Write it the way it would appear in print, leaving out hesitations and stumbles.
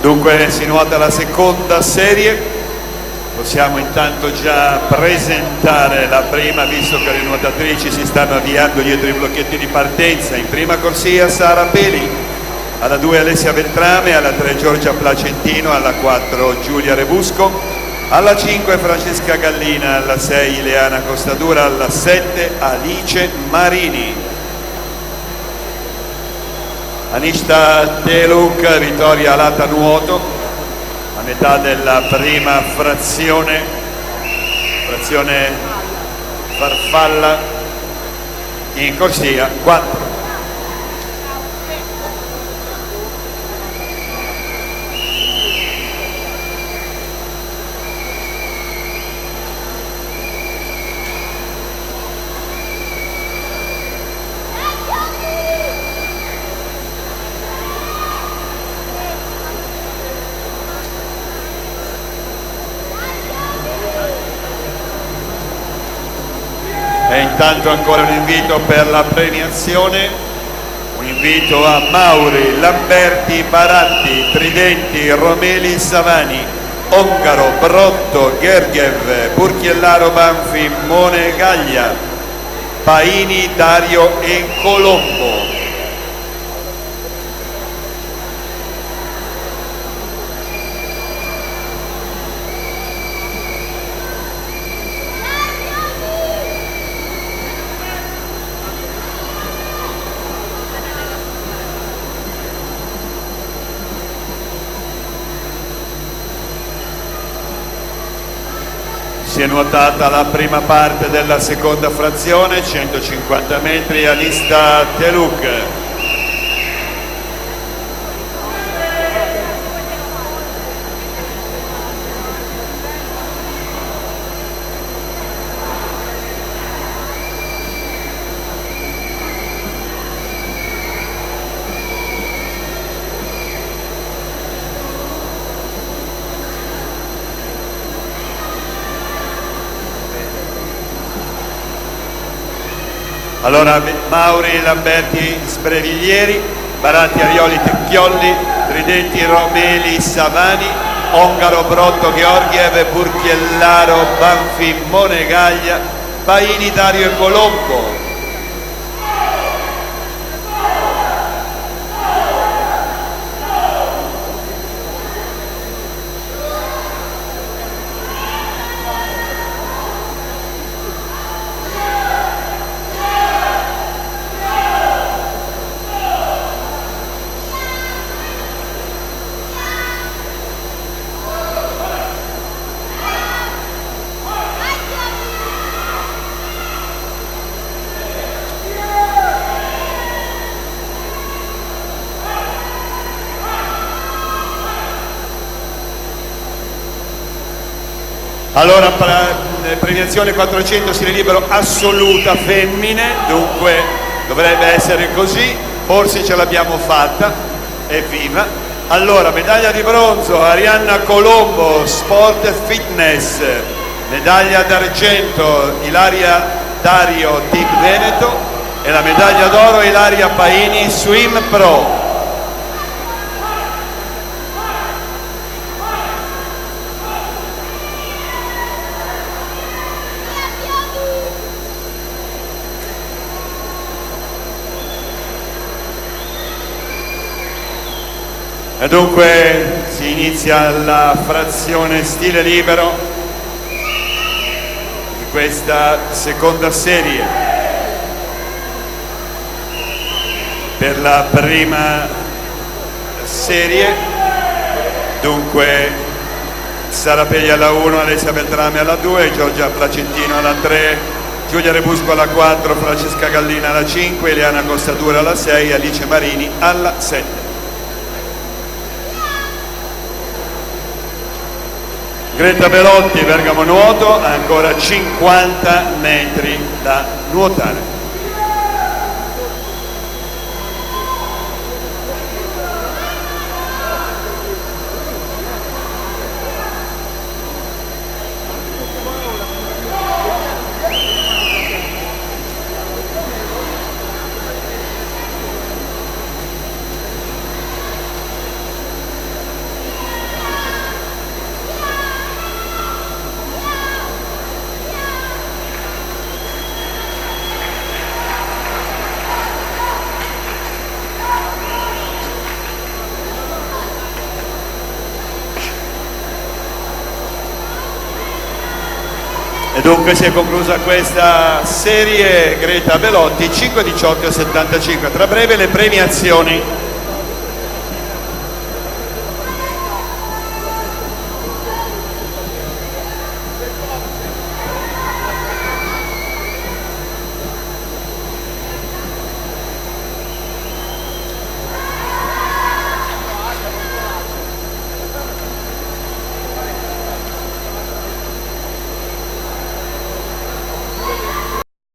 Dunque si nuota la seconda serie. Possiamo intanto già presentare la prima, visto che le nuotatrici si stanno avviando dietro i blocchetti di partenza. In prima corsia Sara Peli, alla 2 Alessia Beltrame, alla 3 Giorgia Placentino, alla 4 Giulia Rebusco, alla 5 Francesca Gallina, alla 6 Ileana Costadura, alla 7 Alice Marini. Anishta Teluk, Vittoria Alata Nuoto, a metà della prima frazione farfalla in corsia 4. E intanto ancora un invito per la premiazione, un invito a Mauri, Lamberti, Baratti, Tridenti, Romeli, Savani, Ongaro, Brotto, Gergiev, Burchiellaro, Banfi, Monegaglia, Paini, Dario e Colombo. Si è nuotata la prima parte della seconda frazione, 150 metri, Anishta Teluk. Allora Mauri, Lamberti, Sbreviglieri, Baratti, Arioli, Tecchiolli, Tridenti, Romeli, Savani, Ongaro, Brotto, Gheorghiev, Burchiellaro, Banfi, Monegaglia, Paini, Dario e Colombo. Allora, premiazione 400 stile libero assoluta femmine, dunque dovrebbe essere così, forse ce l'abbiamo fatta, evviva. Allora, medaglia di bronzo Arianna Colombo, Sport e Fitness, medaglia d'argento Ilaria Dario, Team Veneto, e la medaglia d'oro Ilaria Paini, Swim Pro. E dunque si inizia la frazione stile libero di questa seconda serie. Per la prima serie, dunque Sara Peglia alla 1, Alessia Beltrame alla 2, Giorgia Placentino alla 3, Giulia Rebusco alla 4, Francesca Gallina alla 5, Ileana Costadura alla 6, Alice Marini alla 7. Greta Belotti, Bergamo Nuoto, ancora 50 metri da nuotare. E dunque si è conclusa questa serie. Greta Belotti 5:18:75. Tra breve le premiazioni.